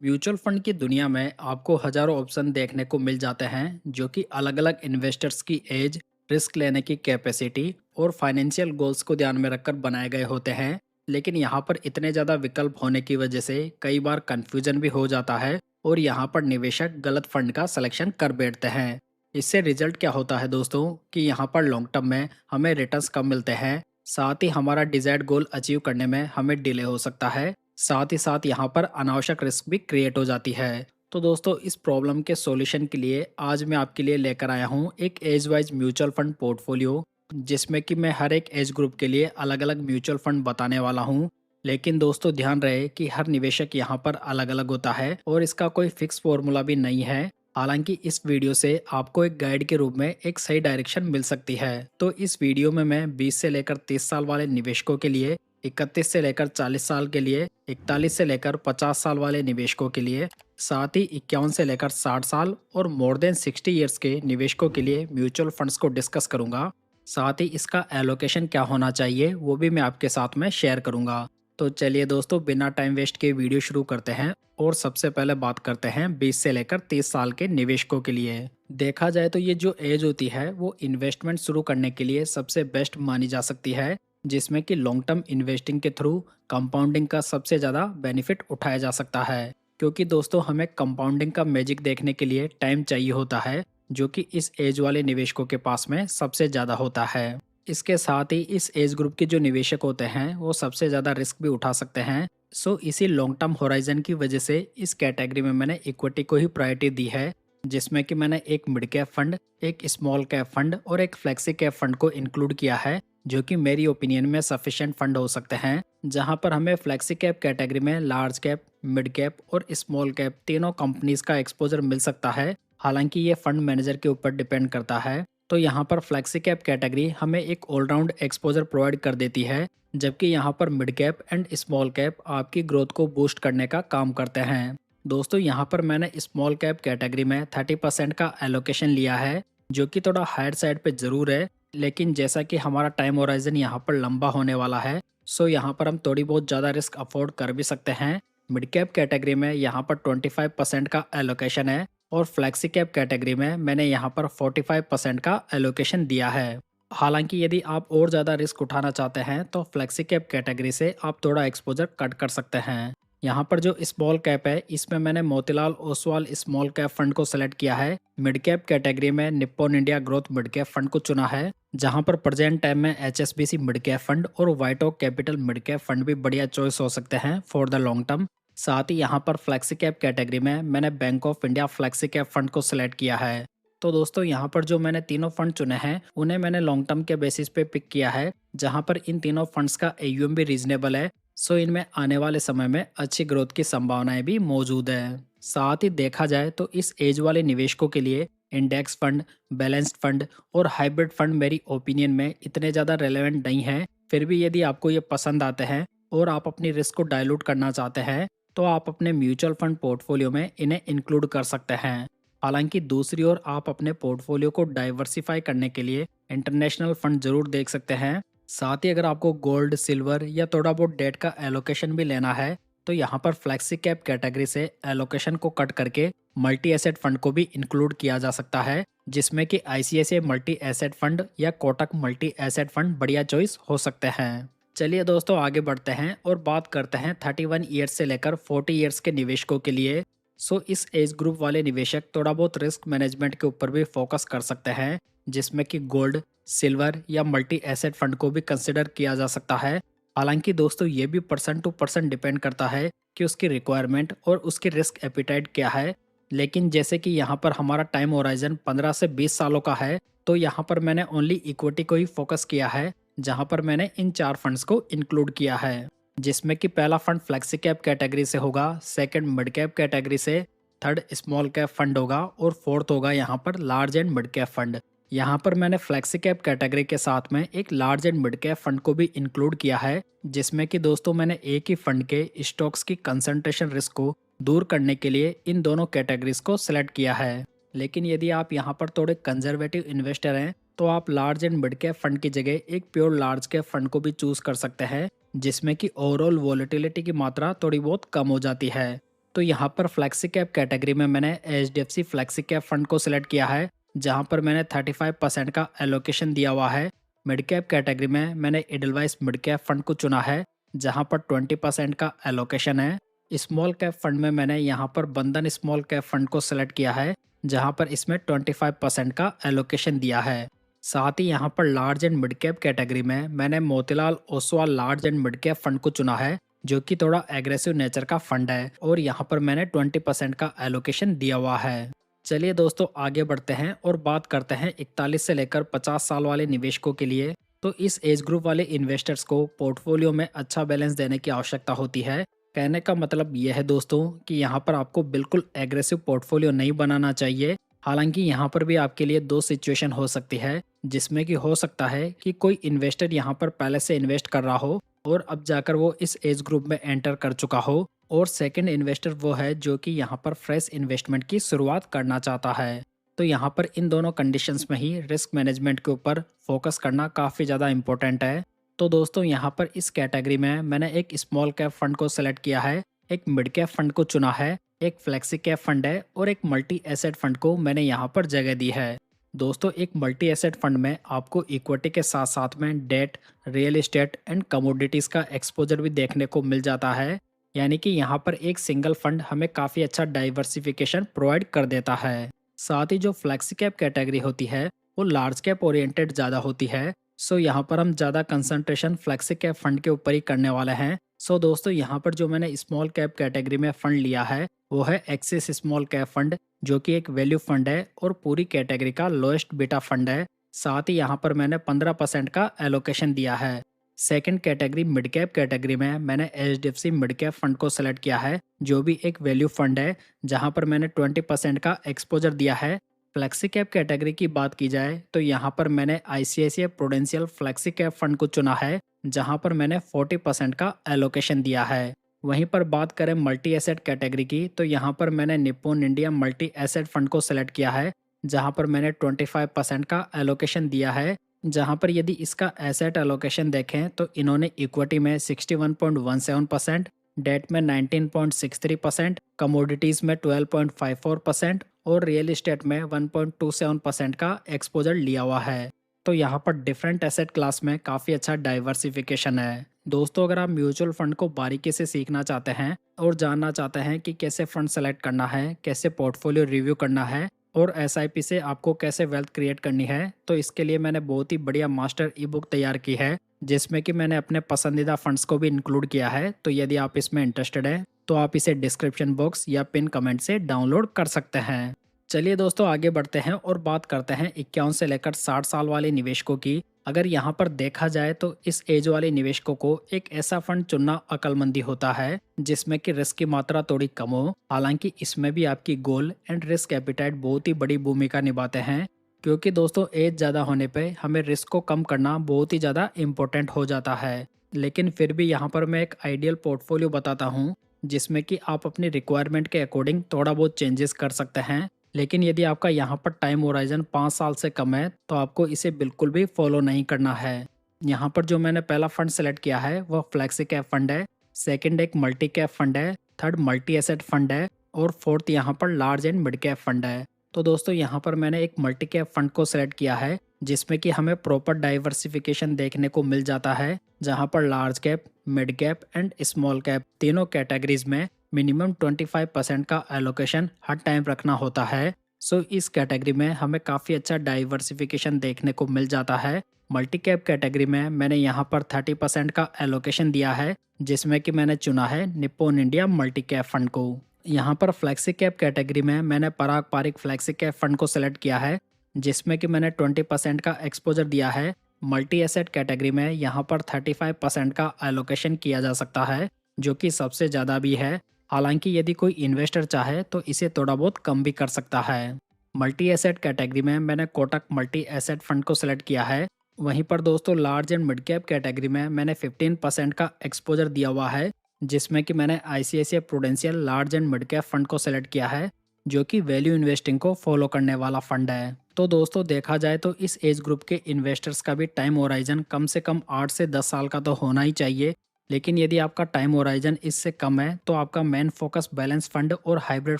Mutual fund की दुनिया में आपको हजारों ऑप्शन देखने को मिल जाते हैं जो कि अलग अलग इन्वेस्टर्स की एज, रिस्क लेने की कैपेसिटी और फाइनेंशियल गोल्स को ध्यान में रखकर बनाए गए होते हैं। लेकिन यहाँ पर इतने ज़्यादा विकल्प होने की वजह से कई बार कंफ्यूजन भी हो जाता है और यहाँ पर निवेशक गलत फंड का सिलेक्शन कर बैठते हैं। इससे रिजल्ट क्या होता है दोस्तों कि यहाँ पर लॉन्ग टर्म में हमें रिटर्न्स कम मिलते हैं, साथ ही हमारा डिजायर्ड गोल अचीव करने में हमें डिले हो सकता है। साथ ही साथ यहाँ पर अनावश्यक रिस्क भी क्रिएट हो जाती है। तो दोस्तों इस प्रॉब्लम के सॉल्यूशन के लिए आज मैं आपके लिए लेकर आया हूँ एक age wise mutual fund portfolio, जिसमें कि मैं हर एक एज ग्रुप के लिए अलग अलग म्यूचुअल फंड बताने वाला हूँ। लेकिन दोस्तों ध्यान रहे कि हर निवेशक यहाँ पर अलग अलग होता है और इसका कोई फिक्स फॉर्मूला भी नहीं है। हालांकि इस वीडियो से आपको एक गाइड के रूप में एक सही डायरेक्शन मिल सकती है। तो इस वीडियो में मैं 20 से लेकर 30 साल वाले निवेशकों के लिए, 31 से लेकर 40 साल के लिए, 41 से लेकर 50 साल वाले निवेशकों के लिए, साथ ही 51 से लेकर 60 साल और मोर देन 60 ईयर्स के निवेशकों के लिए म्यूचुअल फंड्स को डिस्कस करूंगा। साथ ही इसका एलोकेशन क्या होना चाहिए वो भी मैं आपके साथ में शेयर करूंगा। तो चलिए दोस्तों बिना टाइम वेस्ट के वीडियो शुरू करते हैं और सबसे पहले बात करते हैं 20 से लेकर 30 साल के निवेशकों के लिए। देखा जाए तो ये जो एज होती है वो इन्वेस्टमेंट शुरू करने के लिए सबसे बेस्ट मानी जा सकती है, जिसमें कि लॉन्ग टर्म इन्वेस्टिंग के थ्रू कंपाउंडिंग का सबसे ज़्यादा बेनिफिट उठाया जा सकता है। क्योंकि दोस्तों हमें कंपाउंडिंग का मैजिक देखने के लिए टाइम चाहिए होता है, जो कि इस एज वाले निवेशकों के पास में सबसे ज़्यादा होता है। इसके साथ ही इस एज ग्रुप के जो निवेशक होते हैं वो सबसे ज़्यादा रिस्क भी उठा सकते हैं। सो इसी लॉन्ग टर्म होराइजन की वजह से इस कैटेगरी में मैंने इक्विटी को ही प्रायोरिटी दी है, जिसमें कि मैंने एक मिड कैप फंड, एक स्मॉल कैप फंड और एक फ्लेक्सी कैप फंड को इंक्लूड किया है, जो कि मेरी ओपिनियन में सफिशिएंट फंड हो सकते हैं। जहां पर हमें फ्लेक्सी कैप कैटेगरी में लार्ज कैप, मिड कैप और स्मॉल कैप तीनों कंपनीज का एक्सपोजर मिल सकता है। हालांकि ये फंड मैनेजर के ऊपर डिपेंड करता है। तो यहाँ पर फ्लेक्सी कैप कैटेगरी हमें एक ऑलराउंड एक्सपोजर प्रोवाइड कर देती है, जबकि यहाँ पर mid cap and small cap आपकी ग्रोथ को बूस्ट करने का काम करते हैं। दोस्तों यहाँ पर मैंने स्मॉल कैप कैटेगरी में 30% का एलोकेशन लिया है, जो कि थोड़ा हायर साइड पे जरूर है। लेकिन जैसा कि हमारा टाइम होराइजन यहाँ पर लंबा होने वाला है, सो यहाँ पर हम थोड़ी बहुत ज़्यादा रिस्क अफोर्ड कर भी सकते हैं। मिड कैप कैटेगरी में यहाँ पर 25% का एलोकेशन है और फ्लैक्सी कैप कैटेगरी में मैंने यहाँ पर 45% का एलोकेशन दिया है। हालांकि यदि आप और ज़्यादा रिस्क उठाना चाहते हैं तो फ्लैक्सी कैप कैटेगरी से आप थोड़ा एक्सपोजर कट कर सकते हैं। यहाँ पर जो स्मॉल कैप है इसमें मैंने Motilal Oswal small cap fund को सेलेक्ट किया है। मिड कैप कैटेगरी में Nippon India growth mid cap fund को चुना है, जहाँ पर प्रेजेंट टाइम में HSBC मिड कैप फंड और White Oak Capital mid cap fund भी बढ़िया चॉइस हो सकते हैं फॉर द लॉन्ग टर्म। साथ ही यहाँ पर फ्लैक्सी कैप कैटेगरी में मैंने bank of India flexi cap fund को सिलेक्ट किया है। तो दोस्तों यहाँ पर जो मैंने तीनों फंड चुने हैं उन्हें मैंने लॉन्ग टर्म के बेसिस पे पिक किया है, जहाँ पर इन तीनों फंड्स का AUM भी रीजनेबल है। सो इनमें आने वाले समय में अच्छी ग्रोथ की संभावनाएं भी मौजूद है। साथ ही देखा जाए तो इस एज वाले निवेशकों के लिए इंडेक्स फंड, बैलेंस्ड फंड और हाइब्रिड फंड मेरी ओपिनियन में इतने ज़्यादा रेलेवेंट नहीं है। फिर भी यदि आपको ये पसंद आते हैं और आप अपनी रिस्क को डाइल्यूट करना चाहते हैं तो आप अपने म्यूचुअल फंड पोर्टफोलियो में इन्हें इंक्लूड कर सकते हैं। हालांकि दूसरी ओर आप अपने पोर्टफोलियो को डाइवर्सिफाई करने के लिए इंटरनेशनल फंड जरूर देख सकते हैं। साथ ही अगर आपको गोल्ड, सिल्वर या थोड़ा बहुत डेट का एलोकेशन भी लेना है तो यहाँ पर फ्लैक्सी कैप कैटेगरी से एलोकेशन को कट करके मल्टी एसेट फंड को भी इंक्लूड किया जा सकता है, जिसमें कि ICICI मल्टी एसेट फंड या कोटक मल्टी एसेट फंड बढ़िया चॉइस हो सकते हैं। चलिए दोस्तों आगे बढ़ते हैं और बात करते हैं 31 ईयर्स से लेकर 40 ईयर्स के निवेशकों के लिए। सो इस एज ग्रुप वाले निवेशक थोड़ा बहुत रिस्क मैनेजमेंट के ऊपर भी फोकस कर सकते हैं, जिसमें कि गोल्ड, सिल्वर या मल्टी एसेट फंड को भी कंसिडर किया जा सकता है। हालांकि दोस्तों ये भी पर्सन टू पर्सन डिपेंड करता है कि उसकी रिक्वायरमेंट और उसकी रिस्क एपिटाइट क्या है। लेकिन जैसे कि यहाँ पर हमारा टाइम होराइजन 15 से 20 सालों का है, तो यहाँ पर मैंने ओनली इक्विटी को ही फोकस किया है, जहाँ पर मैंने इन 4 फंड्स को इंक्लूड किया है, जिसमें कि पहला फंड फ्लेक्सी कैप कैटेगरी से होगा, सेकंड मिड कैप कैटेगरी से, थर्ड स्मॉल कैप फंड होगा और फोर्थ होगा यहाँ पर large and mid cap fund. यहाँ पर मैंने फ्लेक्सी कैप कैटेगरी के साथ में एक large and mid cap fund को भी इंक्लूड किया है, जिसमें कि दोस्तों मैंने एक ही फंड के स्टॉक्स की कंसंट्रेशन रिस्क को दूर करने के लिए इन दोनों कैटेगरीज को सिलेक्ट किया है। लेकिन यदि आप यहाँ पर थोड़े कंजर्वेटिव इन्वेस्टर हैं तो आप large and mid cap fund की जगह एक प्योर लार्ज कैप फंड को भी चूज कर सकते हैं, जिसमें कि ओवरऑल वॉलेटिलिटी की मात्रा थोड़ी बहुत कम हो जाती है। तो यहाँ पर फ्लेक्सी कैप कैटेगरी में मैंने HDFC फ्लेक्सी कैप फंड को सिलेक्ट किया है, जहाँ पर मैंने 35% का एलोकेशन दिया हुआ है। मिड कैप कैटेगरी में मैंने एडलवाइस मिड कैप फंड को चुना है, जहाँ पर 20% का एलोकेशन है। स्मॉल कैप फंड में मैंने यहाँ पर बंधन स्मॉल कैप फंड को सिलेक्ट किया है, जहाँ पर इसमें 25% का एलोकेशन दिया है। साथ ही यहाँ पर large and mid cap category में मैंने Motilal Oswal large and mid cap fund को चुना है, जो कि थोड़ा एग्रेसिव नेचर का फंड है, और यहाँ पर मैंने 20% का एलोकेशन दिया हुआ है। चलिए दोस्तों आगे बढ़ते हैं और बात करते हैं 41 से लेकर 50 साल वाले निवेशकों के लिए। तो इस एज ग्रुप वाले इन्वेस्टर्स को पोर्टफोलियो में अच्छा बैलेंस देने की आवश्यकता होती है। कहने का मतलब यह है दोस्तों कि यहाँ पर आपको बिल्कुल एग्रेसिव पोर्टफोलियो नहीं बनाना चाहिए। हालांकि यहाँ पर भी आपके लिए दो सिचुएशन हो सकती है, जिसमें कि हो सकता है कि कोई इन्वेस्टर यहाँ पर पहले से इन्वेस्ट कर रहा हो और अब जाकर वो इस एज ग्रुप में एंटर कर चुका हो, और सेकंड इन्वेस्टर वो है जो कि यहाँ पर फ्रेश इन्वेस्टमेंट की शुरुआत करना चाहता है। तो यहाँ पर इन दोनों कंडीशंस में ही रिस्क मैनेजमेंट के ऊपर फोकस करना काफ़ी ज़्यादा इम्पोर्टेंट है। तो दोस्तों यहाँ पर इस कैटेगरी में मैंने एक स्मॉल कैप फंड को सेलेक्ट किया है, एक मिड कैप फंड को चुना है, एक फ्लेक्सी कैप फंड है और एक मल्टी एसेट फंड को मैंने यहाँ पर जगह दी है। दोस्तों एक मल्टी एसेट फंड में आपको इक्विटी के साथ साथ में debt, real estate and commodities का एक्सपोजर भी देखने को मिल जाता है। यानी कि यहाँ पर एक सिंगल फंड हमें काफ़ी अच्छा डाइवर्सिफिकेशन प्रोवाइड कर देता है। साथ ही जो फ्लेक्सी कैप कैटेगरी होती है वो लार्ज कैप ओरिएंटेड ज़्यादा होती है। सो यहाँ पर हम ज़्यादा कंसंट्रेशन फ्लेक्सी कैप फंड के ऊपर ही करने वाले हैं। सो दोस्तों यहाँ पर जो मैंने स्मॉल कैप कैटेगरी में फंड लिया है वो है एक्सिस स्मॉल कैप फंड, जो कि एक वैल्यू फंड है और पूरी कैटेगरी का लोएस्ट बीटा फंड है। साथ ही यहाँ पर मैंने 15% का एलोकेशन दिया है। Second category mid cap category में मैंने HDFC मिड कैप फंड को सेलेक्ट किया है, जो भी एक वैल्यू फंड है, जहाँ पर मैंने 20% का एक्सपोजर दिया है। फ्लेक्सी कैप कैटेगरी की बात की जाए तो यहाँ पर मैंने ICICI prudential flexi cap fund को चुना है, जहाँ पर मैंने 40% का एलोकेशन दिया है। वहीं पर बात करें मल्टी एसेट कैटेगरी की तो यहाँ पर मैंने Nippon India multi asset fund को सेलेक्ट किया है, जहाँ पर मैंने 25% का एलोकेशन दिया है। जहाँ पर यदि इसका एसेट एलोकेशन देखें तो इन्होंने इक्विटी में 61.17%, डेट में 19.63%, कमोडिटीज़ में 12.54% और रियल एस्टेट में 1.27% का एक्सपोजर लिया हुआ है। तो यहाँ पर डिफरेंट एसेट क्लास में काफ़ी अच्छा डाइवर्सिफिकेशन है। दोस्तों अगर आप म्यूचुअल फंड को बारीकी से सीखना चाहते हैं और जानना चाहते हैं कि कैसे फंड सेलेक्ट करना है, कैसे पोर्टफोलियो रिव्यू करना है और SIP से आपको कैसे वेल्थ क्रिएट करनी है, तो इसके लिए मैंने बहुत ही बढ़िया मास्टर ई बुक तैयार की है, जिसमें कि मैंने अपने पसंदीदा फंड्स को भी इंक्लूड किया है। तो यदि आप इसमें इंटरेस्टेड हैं तो आप इसे डिस्क्रिप्शन बॉक्स या पिन कमेंट से डाउनलोड कर सकते हैं। चलिए दोस्तों आगे बढ़ते हैं और बात करते हैं 51 से लेकर 60 साल वाले निवेशकों की। अगर यहाँ पर देखा जाए तो इस एज वाले निवेशकों को एक ऐसा फंड चुनना अक्लमंदी होता है जिसमें कि रिस्क की मात्रा थोड़ी कम हो। हालांकि इसमें भी आपकी गोल एंड रिस्क एपिटाइट बहुत ही बड़ी भूमिका निभाते हैं, क्योंकि दोस्तों एज ज़्यादा होने पे हमें रिस्क को कम करना बहुत ही ज़्यादा इम्पोर्टेंट हो जाता है। लेकिन फिर भी यहाँ पर मैं एक आइडियल पोर्टफोलियो बताता हूँ, जिसमें कि आप अपनी रिक्वायरमेंट के अकॉर्डिंग थोड़ा बहुत चेंजेस कर सकते हैं। लेकिन यदि आपका यहाँ पर टाइम होराइजन 5 साल से कम है तो आपको इसे बिल्कुल भी फॉलो नहीं करना है। यहाँ पर जो मैंने पहला फंड सेलेक्ट किया है वह फ्लेक्सी कैप फंड है, सेकंड एक मल्टी कैप फंड है, थर्ड मल्टी एसेट फंड है और फोर्थ यहाँ पर large and mid cap fund है। तो दोस्तों यहाँ पर मैंने एक मल्टी कैप फंड को सेलेक्ट किया है, जिसमें कि हमें प्रॉपर डाइवर्सिफिकेशन देखने को मिल जाता है, जहाँ पर large cap, mid cap and small cap तीनों कैटेगरीज में मिनिमम 25% का एलोकेशन हर टाइम रखना होता है। सो इस कैटेगरी में हमें काफ़ी अच्छा डाइवर्सिफिकेशन देखने को मिल जाता है। मल्टी कैप कैटेगरी में मैंने यहाँ पर 30% का एलोकेशन दिया है, जिसमें कि मैंने चुना है Nippon India multi cap fund को। यहाँ पर फ्लेक्सी कैप कैटेगरी में मैंने पराग पारिक फ्लेक्सी कैप फंड को सेलेक्ट किया है, जिसमें कि मैंने 20% का एक्सपोजर दिया है। मल्टी एसेट कैटेगरी में यहाँ पर 35% का एलोकेशन किया जा सकता है, जो कि सबसे ज़्यादा भी है। हालांकि यदि कोई इन्वेस्टर चाहे तो इसे थोड़ा बहुत कम भी कर सकता है। मल्टी एसेट कैटेगरी में मैंने कोटक मल्टी एसेट फंड को सेलेक्ट किया है। वहीं पर दोस्तों large and mid cap category में मैंने 15% का एक्सपोजर दिया हुआ है, जिसमें कि मैंने ICICI prudential large and mid cap fund को सेलेक्ट किया है, जो कि वैल्यू इन्वेस्टिंग को फॉलो करने वाला फंड है। तो दोस्तों देखा जाए तो इस एज ग्रुप के इन्वेस्टर्स का भी टाइम होराइजन कम से कम 8 से 10 साल का तो होना ही चाहिए। लेकिन यदि आपका टाइम होराइजन इससे कम है तो आपका मेन फोकस बैलेंस फंड और हाइब्रिड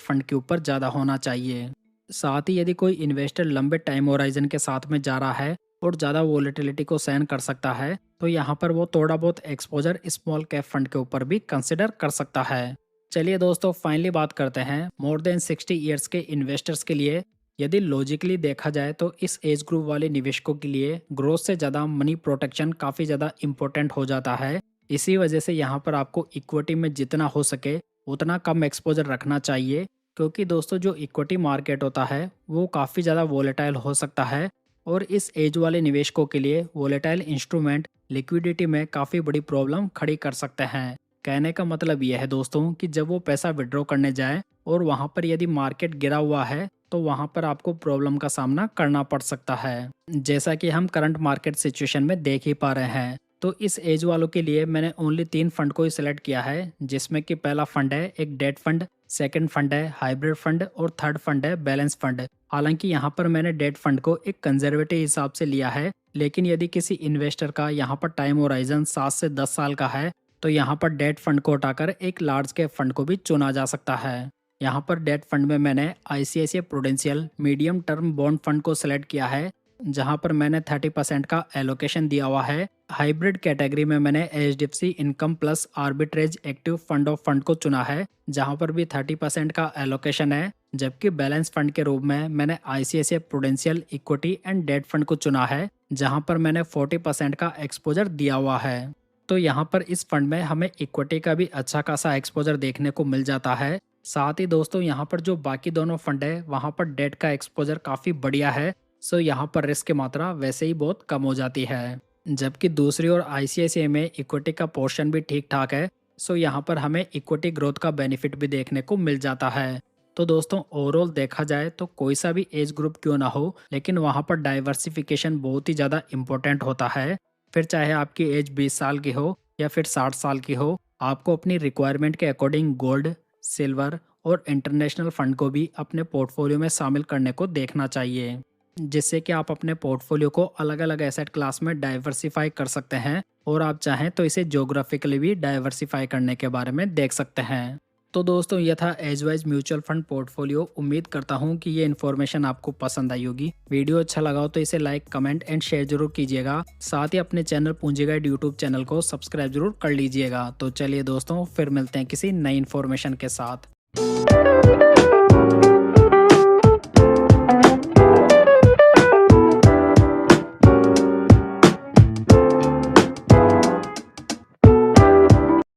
फंड के ऊपर ज़्यादा होना चाहिए। साथ ही यदि कोई इन्वेस्टर लंबे टाइम होराइजन के साथ में जा रहा है और ज़्यादा वोलेटिलिटी को सहन कर सकता है तो यहाँ पर वो थोड़ा बहुत एक्सपोजर स्मॉल कैप फंड के ऊपर भी कंसिडर कर सकता है। चलिए दोस्तों, फाइनली बात करते हैं मोर देन 60 ईयर्स के इन्वेस्टर्स के लिए। यदि लॉजिकली देखा जाए तो इस एज ग्रुप वाले निवेशकों के लिए ग्रोथ से ज़्यादा मनी प्रोटेक्शन काफ़ी ज़्यादा इम्पोर्टेंट हो जाता है। इसी वजह से यहाँ पर आपको इक्विटी में जितना हो सके उतना कम एक्सपोजर रखना चाहिए, क्योंकि दोस्तों जो इक्विटी मार्केट होता है वो काफ़ी ज़्यादा वोलेटाइल हो सकता है और इस एज वाले निवेशकों के लिए वोलेटाइल इंस्ट्रूमेंट लिक्विडिटी में काफ़ी बड़ी प्रॉब्लम खड़ी कर सकते हैं। कहने का मतलब यह है दोस्तों कि जब वो पैसा विड्रॉ करने जाए और वहाँ पर यदि मार्केट गिरा हुआ है तो वहाँ पर आपको प्रॉब्लम का सामना करना पड़ सकता है, जैसा कि हम करंट मार्केट सिचुएशन में देख ही पा रहे हैं। तो इस एज वालों के लिए मैंने ओनली 3 फंड को ही सिलेक्ट किया है, जिसमें कि पहला फंड है एक डेट फंड, सेकंड फंड है हाइब्रिड फंड और थर्ड फंड है बैलेंस फंड। हालांकि यहाँ पर मैंने डेट फंड को एक कंजर्वेटिव हिसाब से लिया है, लेकिन यदि किसी इन्वेस्टर का यहाँ पर टाइम होराइजन 7 से 10 साल का है तो यहाँ पर डेट फंड को हटाकर एक लार्ज कैप फंड को भी चुना जा सकता है। यहाँ पर डेट फंड में मैंने ICICI prudential medium term bond fund को सिलेक्ट किया है, जहाँ पर मैंने 30% का एलोकेशन दिया हुआ है। हाइब्रिड कैटेगरी में मैंने HDFC income plus arbitrage active fund of fund को चुना है, जहाँ पर भी 30% का एलोकेशन है। जबकि बैलेंस फंड के रूप में मैंने ICICI Prudential equity and debt fund को चुना है, जहाँ पर मैंने 40% का एक्सपोजर दिया हुआ है। तो यहाँ पर इस फंड में हमें इक्विटी का भी अच्छा खासा एक्सपोजर देखने को मिल जाता है। साथ ही दोस्तों यहाँ पर जो बाकी दोनों फंड है वहाँ पर डेट का एक्सपोजर काफ़ी बढ़िया है, सो यहाँ पर रिस्क की मात्रा वैसे ही बहुत कम हो जाती है। जबकि दूसरी ओर ICICI में इक्विटी का पोर्शन भी ठीक ठाक है, सो यहाँ पर हमें इक्विटी ग्रोथ का बेनिफिट भी देखने को मिल जाता है। तो दोस्तों ओवरऑल देखा जाए तो कोई सा भी एज ग्रुप क्यों ना हो, लेकिन वहाँ पर डाइवर्सिफिकेशन बहुत ही ज़्यादा इम्पोर्टेंट होता है। फिर चाहे आपकी एज 20 साल की हो या फिर 60 साल की हो, आपको अपनी रिक्वायरमेंट के अकॉर्डिंग गोल्ड, सिल्वर और इंटरनेशनल फंड को भी अपने पोर्टफोलियो में शामिल करने को देखना चाहिए, जिससे कि आप अपने पोर्टफोलियो को अलग अलग एसेट क्लास में डाइवर्सिफाई कर सकते हैं और आप चाहें तो इसे ज्योग्राफिकली भी डाइवर्सिफाई करने के बारे में देख सकते हैं। तो दोस्तों ये था age wise mutual fund portfolio. उम्मीद करता हूँ कि ये इन्फॉर्मेशन आपको पसंद आई होगी। वीडियो अच्छा लगा हो तो इसे लाइक, कमेंट एंड शेयर जरूर कीजिएगा। साथ ही अपने चैनल पूंजी गाइड यूट्यूब चैनल को सब्सक्राइब जरूर कर लीजिएगा। तो चलिए दोस्तों, फिर मिलते हैं किसी नई इन्फॉर्मेशन के साथ।